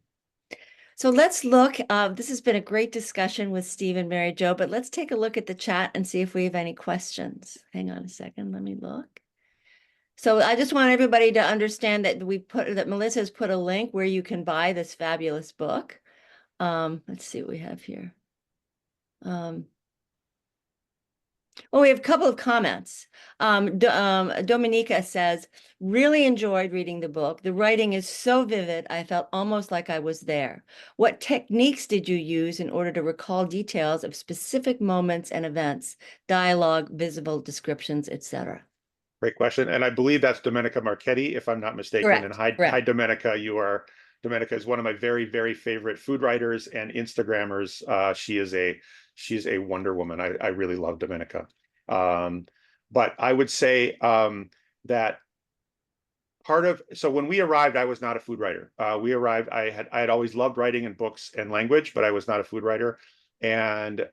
So let's look, this has been a great discussion with Steve and Mary Jo, but let's take a look at the chat and see if we have any questions. Hang on a second, let me look. So I just want everybody to understand that Melissa has put a link where you can buy this fabulous book. Let's see what we have here. We have a couple of comments. Dominica says, really enjoyed reading the book. The writing is so vivid, I felt almost like I was there. What techniques did you use in order to recall details of specific moments and events, dialogue, visible descriptions, etc.? Great question. And I believe that's Domenica Marchetti, if I'm not mistaken. Correct. And hi, Domenica. Domenica is one of my very, very favorite food writers and Instagrammers. She's a wonder woman. I really love Domenica. But I would say that so when we arrived, I was not a food writer. We arrived, I had always loved writing and books and language, but I was not a food writer. And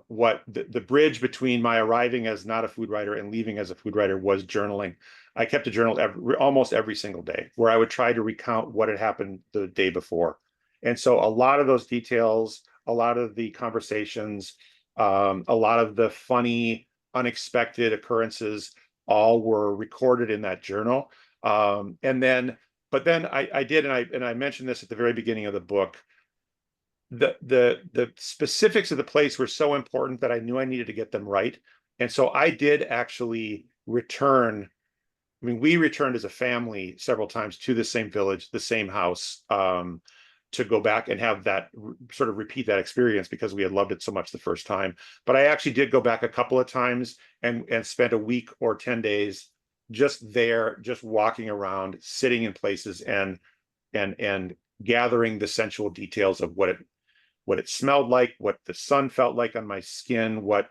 what the bridge between my arriving as not a food writer and leaving as a food writer was journaling. I kept a journal almost every single day, where I would try to recount what had happened the day before. And so a lot of those details, a lot of the conversations, a lot of the funny, unexpected occurrences, all were recorded in that journal. But then I did, and I mentioned this at the very beginning of the book. The specifics of the place were so important that I knew I needed to get them right. And so I did actually return. I mean, we returned as a family several times to the same village, the same house, to go back and have that sort of repeat that experience because we had loved it so much the first time. But I actually did go back a couple of times and spent a week or 10 days just there, just walking around, sitting in places and gathering the sensual details of what it smelled like, what the sun felt like on my skin, what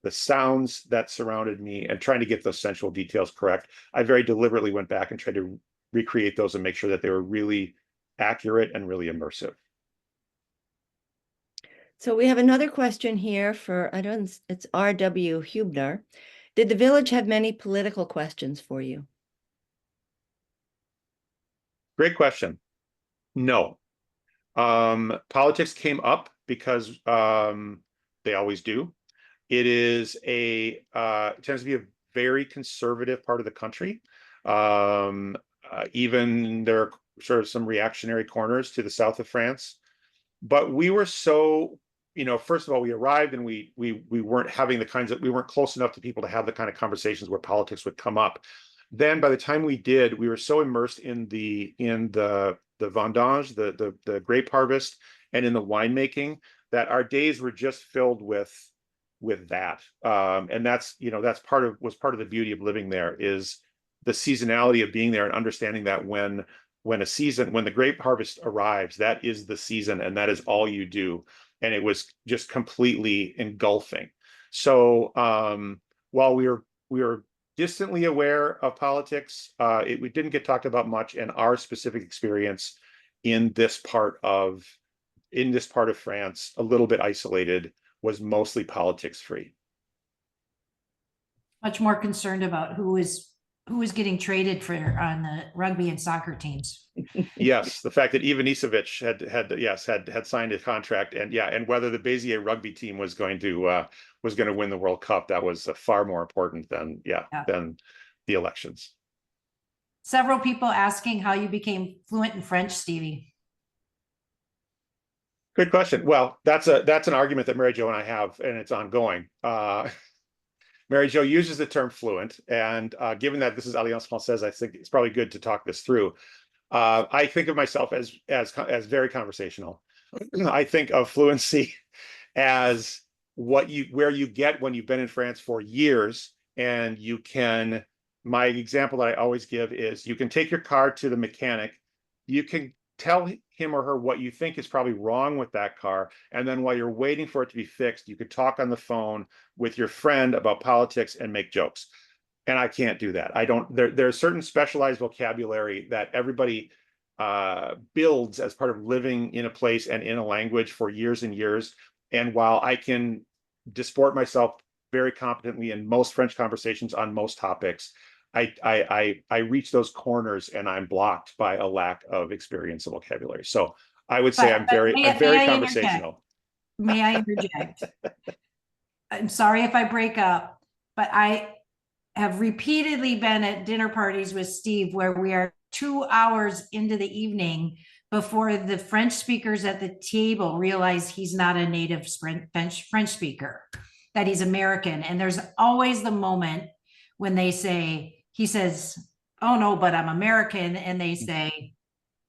the sounds that surrounded me, and trying to get those sensual details correct. I very deliberately went back and tried to recreate those and make sure that they were really accurate and really immersive. So we have another question here for, it's R.W. Hubner. Did the village have many political questions for you? Great question. No. Politics came up because they always do. It tends to be a very conservative part of the country. Even there are sort of some reactionary corners to the south of France. But we were so, first of all, we arrived and we weren't having we weren't close enough to people to have the kind of conversations where politics would come up. Then by the time we did, we were so immersed in the vendange, the grape harvest, and in the winemaking that our days were just filled with that. And was part of the beauty of living there, is the seasonality of being there and understanding that when the grape harvest arrives, that is the season and that is all you do. And it was just completely engulfing. So while we were distantly aware of politics, we didn't get talked about much, and our specific experience in this part of France, a little bit isolated, was mostly politics free. Much more concerned about who is getting traded on the rugby and soccer teams. Yes, the fact that Ivan Isavic had signed a contract, and whether the Béziers rugby team was going to win the World Cup, that was far more important than the elections. Several people asking how you became fluent in French, Stevie. Good question. Well, that's an argument that Mary Jo and I have, and it's ongoing. Mary Jo uses the term fluent, and given that this is Alliance Française, I think it's probably good to talk this through. I think of myself as very conversational. I think of fluency as where you get when you've been in France for years, and you can. My example that I always give is you can take your car to the mechanic, you can tell him or her what you think is probably wrong with that car, and then while you're waiting for it to be fixed, you could talk on the phone with your friend about politics and make jokes. And I can't do that. I don't. There's certain specialized vocabulary that everybody builds as part of living in a place and in a language for years and years. And while I can disport myself very competently in most French conversations on most topics, I reach those corners and I'm blocked by a lack of experience of vocabulary. So I would say I'm very conversational. May I interject? I'm sorry if I break up, but I have repeatedly been at dinner parties with Steve where we are 2 hours into the evening before the French speakers at the table realize he's not a native French speaker, that he's American. And there's always the moment when he says, oh no, but I'm American. And they say,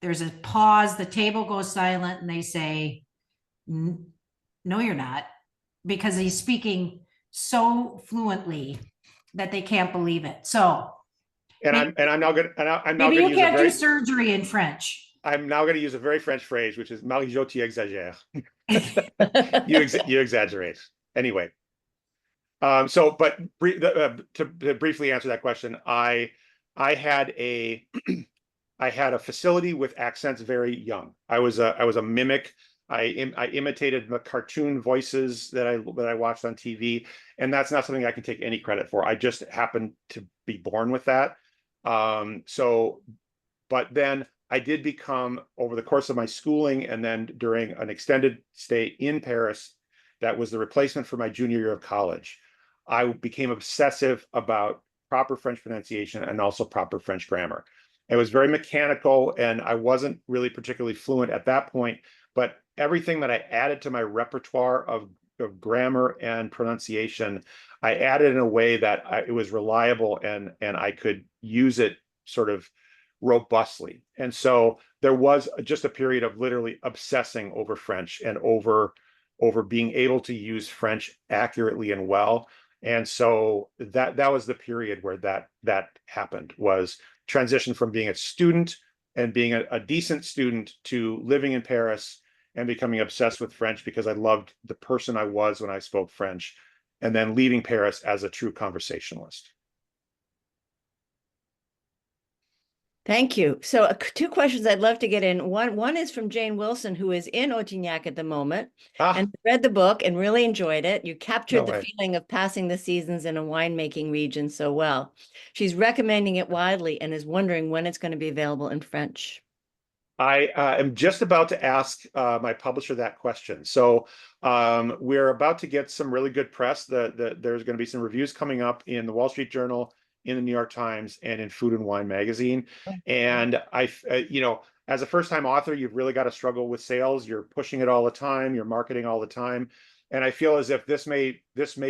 there's a pause, the table goes silent, and they say, no, you're not, because he's speaking so fluently that they can't believe it. So I'm now going maybe to you use can't do surgery in French. I'm now going to use a very French phrase, which is Marie-Jo, tu exagères. You exaggerate. Anyway. But to briefly answer that question, I had a I had a facility with accents very young. I was a mimic. I imitated the cartoon voices that I watched on TV, and that's not something I can take any credit for. I just happened to be born with that. But then I did become, over the course of my schooling and then during an extended stay in Paris, that was the replacement for my junior year of college. I became obsessive about proper French pronunciation and also proper French grammar. It was very mechanical, and I wasn't really particularly fluent at that point, but everything that I added to my repertoire of grammar and pronunciation, I added in a way that it was reliable and I could use it sort of robustly. And so there was just a period of literally obsessing over French and over being able to use French accurately and well. And so that was the period where that happened, was transition from being a student and being a decent student to living in Paris and becoming obsessed with French because I loved the person I was when I spoke French, and then leaving Paris as a true conversationalist. Thank you. So 2 questions I'd love to get in. One is from Jane Wilson, who is in Otignac at the moment and read the book and really enjoyed it. You captured the feeling of passing the seasons in a winemaking region so well. She's recommending it widely and is wondering when it's going to be available in French. I am just about to ask my publisher that question. So we're about to get some really good press. There's going to be some reviews coming up in the Wall Street Journal, in the New York Times, and in Food and Wine magazine. And as a first-time author, you've really got to struggle with sales. You're pushing it all the time. You're marketing all the time. And I feel as if this may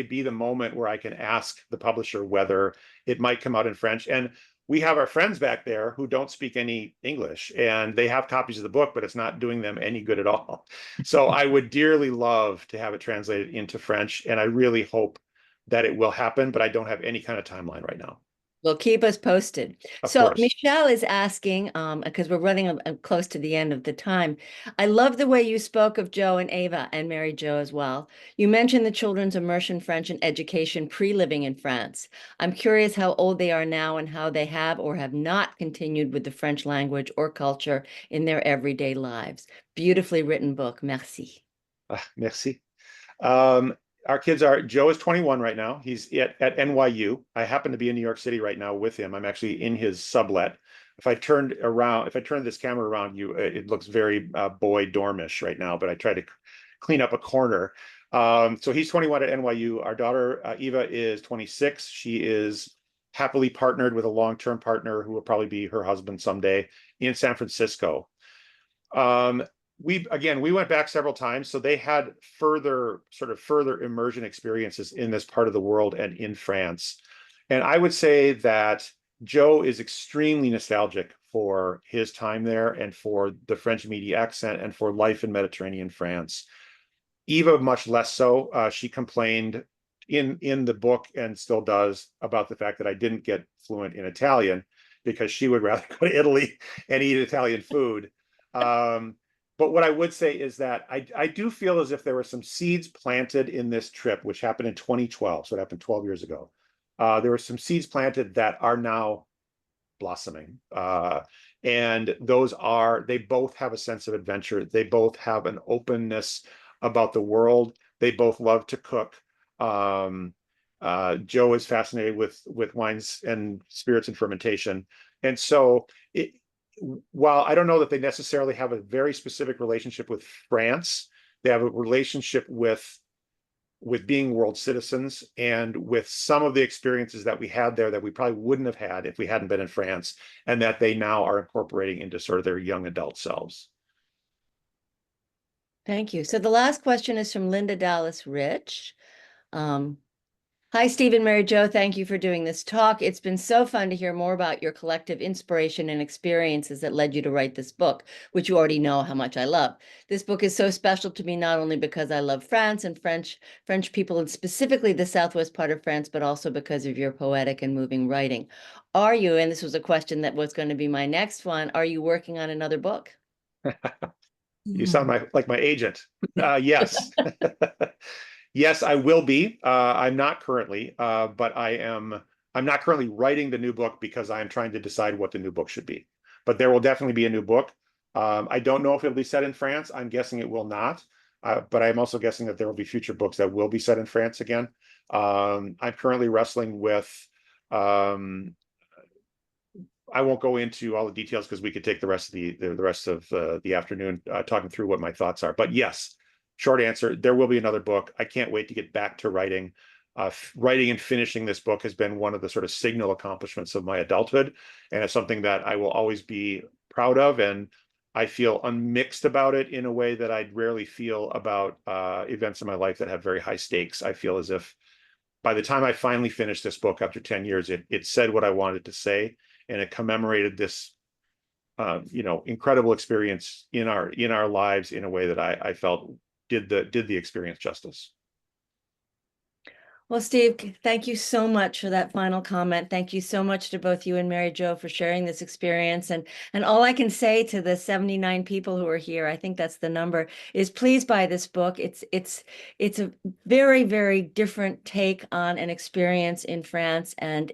be the moment where I can ask the publisher whether it might come out in French. And we have our friends back there who don't speak any English, and they have copies of the book, but it's not doing them any good at all. So I would dearly love to have it translated into French, and I really hope that it will happen, but I don't have any kind of timeline right now. Well, keep us posted. Of So course. Michelle is asking, because we're running close to the end of the time. I love the way you spoke of Joe and Ava and Mary Jo as well. You mentioned the children's immersion French in education pre-living in France. I'm curious how old they are now and how they have or have not continued with the French language or culture in their everyday lives. Beautifully written book. Merci. Merci. Our kids Joe is 21 right now. He's at NYU. I happen to be in New York City right now with him. I'm actually in his sublet. If I turn this camera around you, it looks very boy dormish right now, but I try to clean up a corner. So he's 21 at NYU. Our daughter, Eva, is 26. She is happily partnered with a long-term partner who will probably be her husband someday in San Francisco. We went back several times, so they had further immersion experiences in this part of the world and in France. And I would say that Joe is extremely nostalgic for his time there and for the French Midi accent and for life in Mediterranean France. Eva, much less so. She complained in the book, and still does, about the fact that I didn't get fluent in Italian, because she would rather go to Italy and eat Italian food. But what I would say is that I do feel as if there were some seeds planted in this trip, which happened in 2012. So it happened 12 years ago. There were some seeds planted that are now blossoming. And they both have a sense of adventure. They both have an openness about the world. They both love to cook. Joe is fascinated with wines and spirits and fermentation. And so while I don't know that they necessarily have a very specific relationship with France, they have a relationship with being world citizens, and with some of the experiences that we had there that we probably wouldn't have had if we hadn't been in France, and that they now are incorporating into sort of their young adult selves. Thank you. So the last question is from Linda Dallas Rich. Hi, Steve and Mary Jo. Thank you for doing this talk. It's been so fun to hear more about your collective inspiration and experiences that led you to write this book, which you already know how much I love. This book is so special to me, not only because I love France and French people, and specifically the southwest part of France, but also because of your poetic and moving writing. Are you, and this was a question that was going to be my next one, are you working on another book? You sound like my agent. Yes. Yes, I will be. I'm not currently, but I'm not currently writing the new book because I am trying to decide what the new book should be. But there will definitely be a new book. I don't know if it'll be set in France. I'm guessing it will not. But I'm also guessing that there will be future books that will be set in France again. I'm currently wrestling with, I won't go into all the details because we could take the rest of the afternoon talking through what my thoughts are. But yes, short answer, there will be another book. I can't wait to get back to writing. Writing and finishing this book has been one of the sort of signal accomplishments of my adulthood, and it's something that I will always be proud of. And I feel unmixed about it in a way that I'd rarely feel about events in my life that have very high stakes. I feel as if by the time I finally finished this book after 10 years, it said what I wanted to say, and it commemorated this incredible experience in our lives in a way that I felt did the experience justice. Well, Steve, thank you so much for that final comment. Thank you so much to both you and Mary Jo for sharing this experience. And all I can say to the 79 people who are here, I think that's the number, is please buy this book. It's a very, very different take on an experience in France, and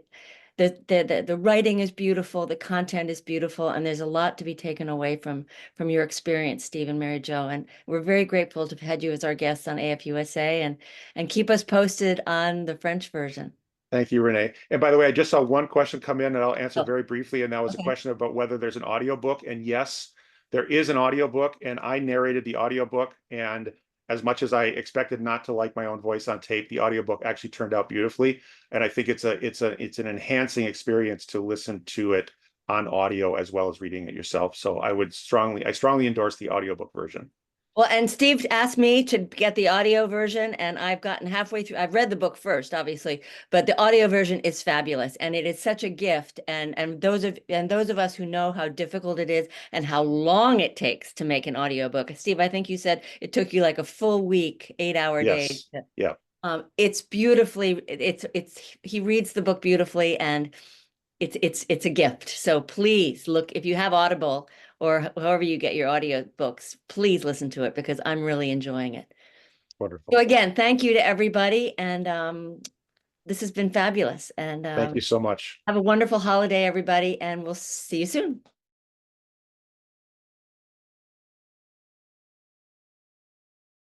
the writing is beautiful, the content is beautiful, and there's a lot to be taken away from your experience, Steve and Mary Jo. And we're very grateful to have had you as our guests on AFUSA, and keep us posted on the French version. Thank you, Renee. And by the way, I just saw one question come in, and I'll answer very briefly. And that was Okay. a question about whether there's an audiobook. And yes, there is an audiobook, and I narrated the audiobook. And as much as I expected not to like my own voice on tape, the audiobook actually turned out beautifully. And I think it's an enhancing experience to listen to it on audio as well as reading it yourself. So I strongly endorse the audiobook version. Well, and Steve asked me to get the audio version, and I've gotten halfway through. I've read the book first, obviously, but the audio version is fabulous, and it is such a gift. And those of us who know how difficult it is and how long it takes to make an audiobook. Steve, I think you said it took you like a full week, 8-hour days. Yeah. It's beautifully. He reads the book beautifully, and it's a gift. So please look, if you have Audible or however you get your audio books, please listen to it, because I'm really enjoying it. Wonderful. So again, thank you to everybody, and this has been fabulous. And thank you so much. have a wonderful holiday, everybody, and we'll see you soon.